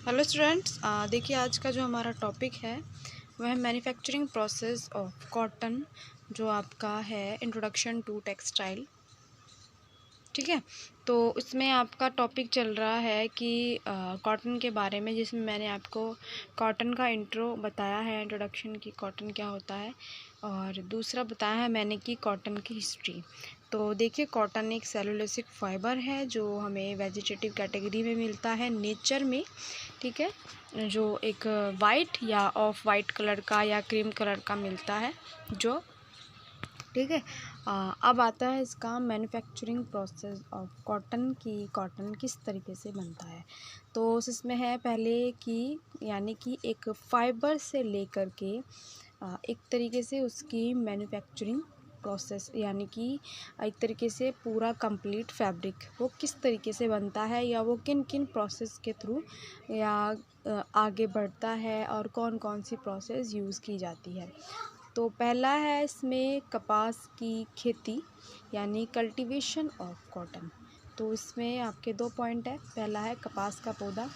Hello students, देखिए आज का जो हमारा टॉपिक है वह है मैन्युफैक्चरिंग प्रोसेस ऑफ कॉटन, जो आपका है इंट्रोडक्शन टू टेक्सटाइल। ठीक है, तो इसमें आपका टॉपिक चल रहा है कि कॉटन के बारे में, जिसमें मैंने आपको कॉटन का इंट्रो बताया है, इंट्रोडक्शन की कॉटन क्या होता है, और दूसरा बताया है मैंने कि कॉटन की हिस्ट्री। तो देखिए, कॉटन एक सेलुलोसिक फाइबर है जो हमें वेजिटेटिव कैटेगरी में मिलता है नेचर में। ठीक है, जो एक वाइट या ऑफ वाइट कलर का या क्रीम कलर का मिलता है जो। ठीक है, अब आता है इसका मैन्युफैक्चरिंग प्रोसेस ऑफ कॉटन की कॉटन किस तरीके से बनता है। तो इसमें है पहले कि यानी कि एक फाइबर से लेकर के एक तरीके से उसकी मैन्युफैक्चरिंग प्रोसेस, यानी कि एक तरीके से पूरा कंप्लीट फैब्रिक वो किस तरीके से बनता है, या वो किन किन प्रोसेस के थ्रू या आगे बढ़ता है, और कौन कौन सी प्रोसेस यूज़ की जाती है। तो पहला है इसमें कपास की खेती, यानी कल्टीवेशन ऑफ कॉटन। तो इसमें आपके 2 पॉइंट है। पहला है कपास का पौधा,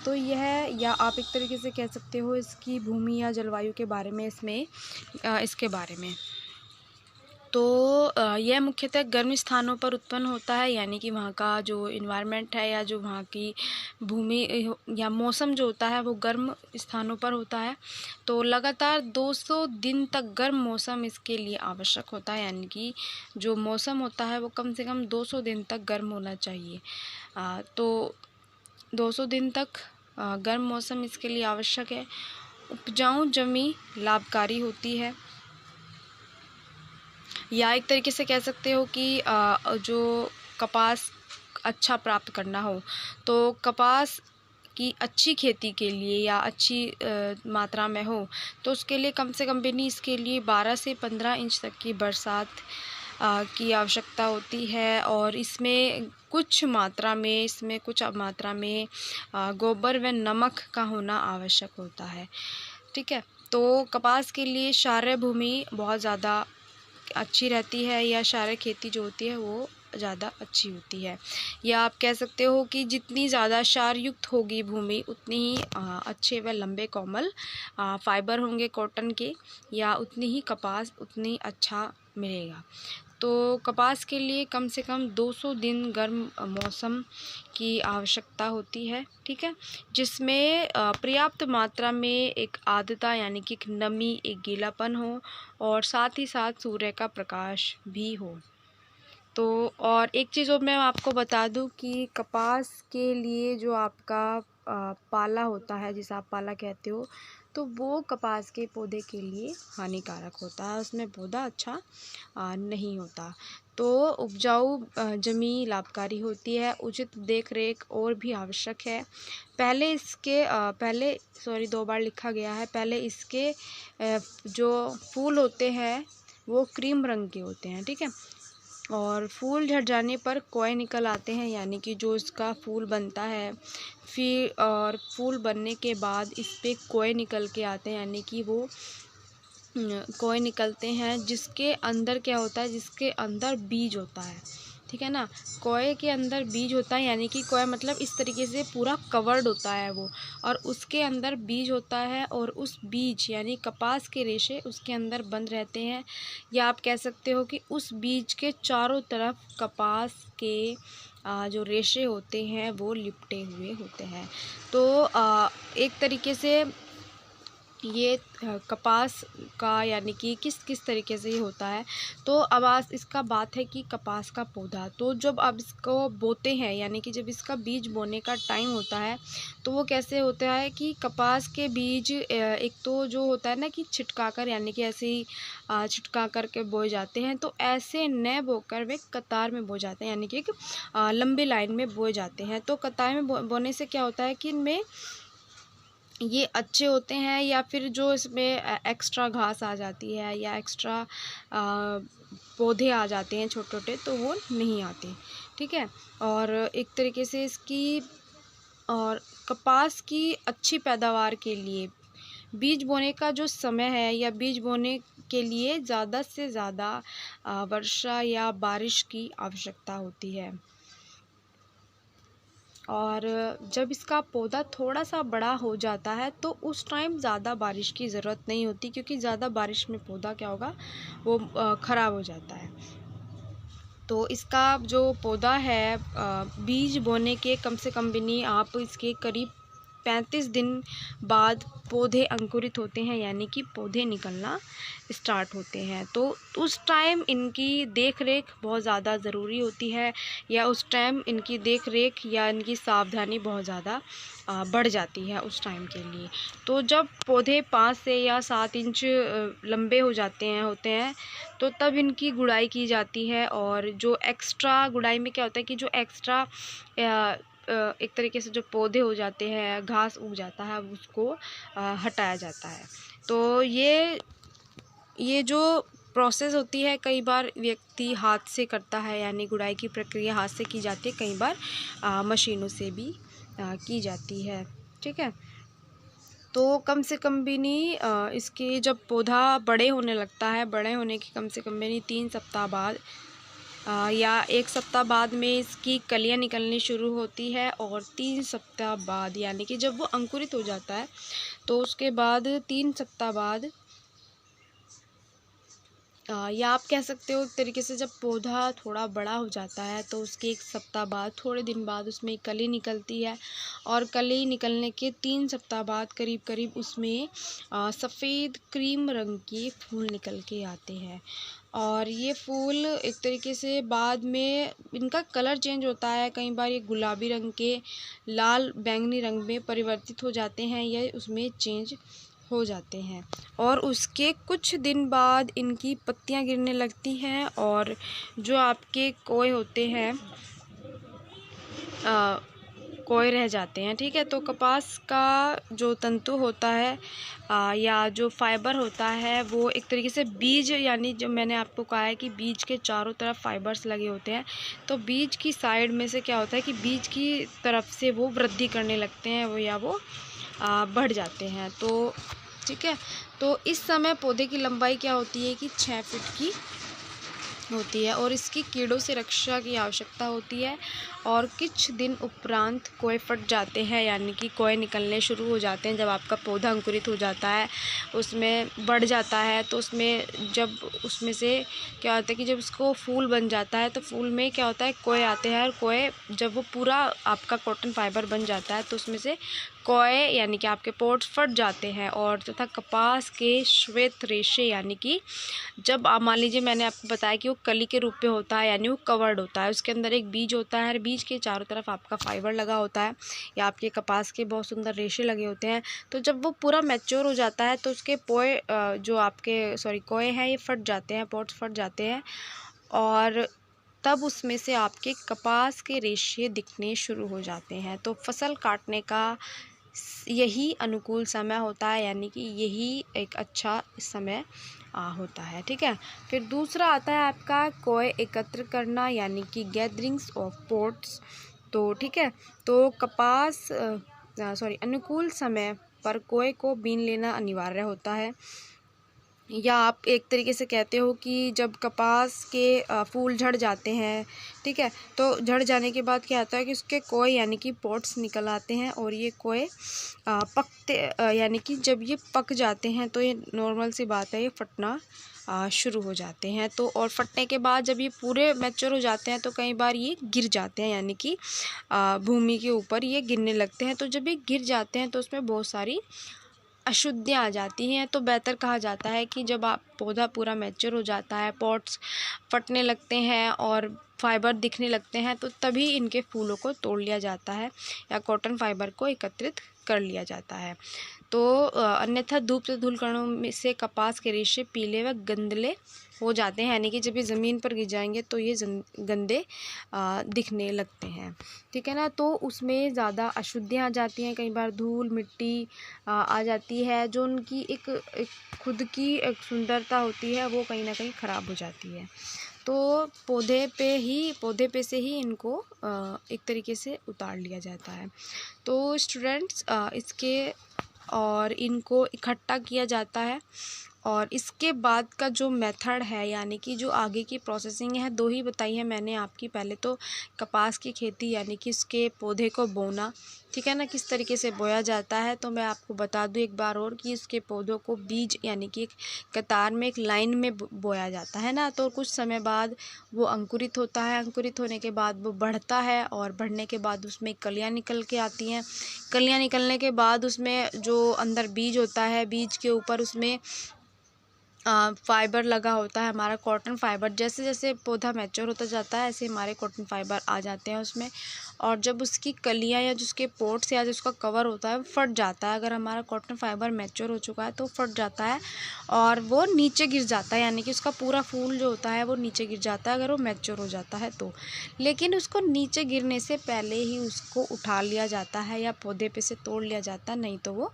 तो यह, या आप एक तरीके से कह सकते हो इसकी भूमि या जलवायु के बारे में, इसमें इसके बारे में। तो यह मुख्यतः गर्म स्थानों पर उत्पन्न होता है, यानी कि वहाँ का जो इन्वायरमेंट है या जो वहाँ की भूमि या मौसम जो होता है वो गर्म स्थानों पर होता है। तो लगातार 200 दिन तक गर्म मौसम इसके लिए आवश्यक होता है, यानी कि जो मौसम होता है वो कम से कम 200 दिन तक गर्म होना चाहिए। तो 200 दिन तक गर्म मौसम इसके लिए आवश्यक है। उपजाऊ जमीन लाभकारी होती है, या एक तरीके से कह सकते हो कि जो कपास अच्छा प्राप्त करना हो, तो कपास की अच्छी खेती के लिए या अच्छी मात्रा में हो, तो उसके लिए कम से कम भी नहीं, इसके लिए 12 से 15 इंच तक की बरसात की आवश्यकता होती है। और इसमें कुछ मात्रा में गोबर व नमक का होना आवश्यक होता है। ठीक है, तो कपास के लिए क्षारीय भूमि बहुत ज़्यादा अच्छी रहती है, या क्षारीय खेती जो होती है वो ज़्यादा अच्छी होती है। या आप कह सकते हो कि जितनी ज़्यादा क्षार युक्त होगी भूमि, उतनी ही अच्छे व लंबे कोमल फाइबर होंगे कॉटन के, या उतनी ही कपास उतनी अच्छा मिलेगा। तो कपास के लिए कम से कम 200 दिन गर्म मौसम की आवश्यकता होती है। ठीक है, जिसमें पर्याप्त मात्रा में एक आर्द्रता, यानी कि एक नमी, एक गीलापन हो, और साथ ही साथ सूर्य का प्रकाश भी हो। तो और एक चीज़ और मैं आपको बता दूं कि कपास के लिए जो आपका पाला होता है, जिसे आप पाला कहते हो, तो वो कपास के पौधे के लिए हानिकारक होता है, उसमें पौधा अच्छा नहीं होता। तो उपजाऊ जमीन लाभकारी होती है, उचित देख रेख और भी आवश्यक है। पहले 2 बार लिखा गया है। पहले इसके जो फूल होते हैं वो क्रीम रंग के होते हैं। ठीक है, और फूल झड़ जाने पर कोए निकल आते हैं, यानी कि जो इसका फूल बनता है, फिर और फूल बनने के बाद इस पे कोए निकल के आते हैं, यानी कि वो कोए निकलते हैं, जिसके अंदर क्या होता है, जिसके अंदर बीज होता है। ठीक है ना, कोए के अंदर बीज होता है, यानी कि कोए मतलब इस तरीके से पूरा कवर्ड होता है वो, और उसके अंदर बीज होता है, और उस बीज यानी कपास के रेशे उसके अंदर बंद रहते हैं, या आप कह सकते हो कि उस बीज के चारों तरफ कपास के जो रेशे होते हैं वो लिपटे हुए होते हैं। तो एक तरीके से ये कपास का, यानी कि किस किस तरीके से ये होता है। तो अब आज इसका बात है कि कपास का पौधा, तो जब आप इसको बोते हैं, यानी कि जब इसका बीज बोने का टाइम होता है, तो वो कैसे होता है कि कपास के बीज एक तो जो होता है ना कि छिटकाकर, यानी कि ऐसे ही छिटका करके बोए जाते हैं। तो ऐसे न बोकर वे कतार में बोए जाते हैं, यानी कि एक लंबी लाइन में बोए जाते हैं। तो कतार में बोने से क्या होता है कि इनमें ये अच्छे होते हैं, या फिर जो इसमें एक्स्ट्रा घास आ जाती है या एक्स्ट्रा पौधे आ जाते हैं छोटे छोटे, तो वो नहीं आते। ठीक है, और एक तरीके से इसकी और कपास की अच्छी पैदावार के लिए बीज बोने का जो समय है, या बीज बोने के लिए ज़्यादा से ज़्यादा वर्षा या बारिश की आवश्यकता होती है। और जब इसका पौधा थोड़ा सा बड़ा हो जाता है तो उस टाइम ज़्यादा बारिश की ज़रूरत नहीं होती, क्योंकि ज़्यादा बारिश में पौधा क्या होगा, वो ख़राब हो जाता है। तो इसका जो पौधा है बीज बोने के कम से कम भी नहीं, आप इसके करीब 35 दिन बाद पौधे अंकुरित होते हैं, यानी कि पौधे निकलना स्टार्ट होते हैं। तो उस टाइम इनकी देख रेख बहुत ज़्यादा ज़रूरी होती है, या उस टाइम इनकी देख रेख या इनकी सावधानी बहुत ज़्यादा बढ़ जाती है उस टाइम के लिए। तो जब पौधे 5 से या 7 इंच लंबे हो जाते हैं तो तब इनकी गुड़ाई की जाती है। और जो एक्स्ट्रा गुड़ाई में क्या होता है कि जो एक्स्ट्रा एक तरीके से जो पौधे हो जाते हैं, घास उग जाता है, उसको हटाया जाता है। तो ये जो प्रोसेस होती है, कई बार व्यक्ति हाथ से करता है, यानी गुड़ाई की प्रक्रिया हाथ से की जाती है, कई बार मशीनों से भी की जाती है। ठीक है, तो कम से कम भी नहीं इसके जब पौधा बड़े होने लगता है, बड़े होने के कम से कम भी नहीं 3 सप्ताह बाद या 1 सप्ताह बाद में इसकी कलियां निकलनी शुरू होती है। और 3 सप्ताह बाद, यानी कि जब वो अंकुरित हो जाता है तो उसके बाद 3 सप्ताह बाद या आप कह सकते हो एक तरीके से, जब पौधा थोड़ा बड़ा हो जाता है तो उसके 1 सप्ताह बाद, थोड़े दिन बाद उसमें कली निकलती है। और कली निकलने के 3 सप्ताह बाद करीब करीब उसमें सफ़ेद क्रीम रंग के फूल निकल के आते हैं। और ये फूल एक तरीके से बाद में इनका कलर चेंज होता है, कई बार ये गुलाबी रंग के लाल बैंगनी रंग में परिवर्तित हो जाते हैं, या उसमें चेंज हो जाते हैं। और उसके कुछ दिन बाद इनकी पत्तियां गिरने लगती हैं, और जो आपके कोए होते हैं कोए रह जाते हैं। ठीक है, तो कपास का जो तंतु होता है या जो फाइबर होता है, वो एक तरीके से बीज, यानी जो मैंने आपको कहा है कि बीज के चारों तरफ फाइबर्स लगे होते हैं, तो बीज की साइड में से क्या होता है कि बीज की तरफ से वो वृद्धि करने लगते हैं, वो बढ़ जाते हैं। तो ठीक है, तो इस समय पौधे की लंबाई क्या होती है कि 6 फीट की होती है, और इसकी कीड़ों से रक्षा की आवश्यकता होती है। और कुछ दिन उपरांत कोए फट जाते हैं, यानी कि कोए निकलने शुरू हो जाते हैं। जब आपका पौधा अंकुरित हो जाता है, उसमें बढ़ जाता है, तो जब उसमें से क्या होता है कि जब उसको फूल बन जाता है, तो फूल में क्या होता है, कोए आते हैं। और कोए जब वो पूरा आपका कॉटन फाइबर बन जाता है, तो उसमें से कोए यानी कि आपके पोर्स फट जाते हैं। और तथा कपास के श्वेत रेशे, यानी कि जब आप मान लीजिए, मैंने आपको बताया कि वो कली के रूप में होता है, यानी वो कवर्ड होता है, उसके अंदर एक बीज होता है, बीज के चारों तरफ आपका फाइबर लगा होता है, या आपके कपास के बहुत सुंदर रेशे लगे होते हैं। तो जब वो पूरा मैच्योर हो जाता है, तो उसके जो आपके कोए हैं, ये फट जाते हैं, पोर्स फट जाते हैं, और तब उसमें से आपके कपास के रेशे दिखने शुरू हो जाते हैं। तो फसल काटने का यही अनुकूल समय होता है, यानी कि यही एक अच्छा समय होता है। ठीक है, फिर दूसरा आता है आपका कोए एकत्र करना, यानी कि गैदरिंग्स ऑफ पोर्ट्स। तो ठीक है, तो अनुकूल समय पर कोए को बीन लेना अनिवार्य होता है, या आप एक तरीके से कहते हो कि जब कपास के फूल झड़ जाते हैं, ठीक है, तो झड़ जाने के बाद क्या होता है कि उसके कोए यानी कि पॉट्स निकल आते हैं, और ये कोए पकते यानी कि जब ये पक जाते हैं तो ये नॉर्मल सी बात है, ये फटना शुरू हो जाते हैं। तो और फटने के बाद जब ये पूरे मैच्योर हो जाते हैं, तो कई बार ये गिर जाते हैं, यानी कि भूमि के ऊपर ये गिरने लगते हैं। तो जब ये गिर जाते हैं तो उसमें बहुत सारी अशुद्धियाँ आ जाती हैं। तो बेहतर कहा जाता है कि जब आप पौधा पूरा मैच्योर हो जाता है, पॉट्स फटने लगते हैं और फाइबर दिखने लगते हैं, तो तभी इनके फूलों को तोड़ लिया जाता है, या कॉटन फाइबर को एकत्रित कर लिया जाता है। तो अन्यथा धूप से धूलकणों में से कपास के रेशे पीले व गंदले हो जाते हैं, यानी कि जब ये ज़मीन पर गिर जाएंगे तो ये गंदे दिखने लगते हैं। ठीक है ना, तो उसमें ज़्यादा अशुद्धियाँ आ जाती हैं, कई बार धूल मिट्टी आ जाती है, जो उनकी एक खुद की एक सुंदरता होती है, वो कहीं ना कहीं ख़राब हो जाती है। तो पौधे पे से ही इनको एक तरीके से उतार लिया जाता है। तो स्टूडेंट्स इसके और इनको इकट्ठा किया जाता है, और इसके बाद का जो मेथड है यानी कि जो आगे की प्रोसेसिंग है 2 ही बताई है मैंने आपकी। पहले तो कपास की खेती यानी कि उसके पौधे को बोना, ठीक है ना, किस तरीके से बोया जाता है। तो मैं आपको बता दूं एक बार और कि इसके पौधों को बीज यानी कि एक कतार में एक लाइन में बोया जाता है ना। तो कुछ समय बाद वो अंकुरित होता है, अंकुरित होने के बाद वो बढ़ता है और बढ़ने के बाद उसमें कलियाँ निकल के आती हैं। कलियाँ निकलने के बाद उसमें जो अंदर बीज होता है, बीज के ऊपर उसमें फाइबर लगा होता है हमारा कॉटन फाइबर। जैसे जैसे पौधा मैच्योर होता जाता है ऐसे हमारे कॉटन फाइबर आ जाते हैं उसमें। और जब उसकी कलियां या जिसके पोर्ट्स या जिसका कवर होता है वो फट जाता है। अगर हमारा कॉटन फाइबर मैच्योर हो चुका है तो फट जाता है और वो नीचे गिर जाता है, यानी कि उसका पूरा फूल जो होता है वो नीचे गिर जाता है अगर वो मैच्योर हो जाता है तो। लेकिन उसको नीचे गिरने से पहले ही उसको उठा लिया जाता है या पौधे पे से तोड़ लिया जाता है, नहीं तो वो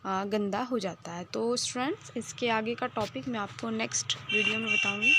गंदा हो जाता है। तो स्टूडेंट्स इसके आगे का टॉपिक मैं आपको नेक्स्ट वीडियो में बताऊंगी।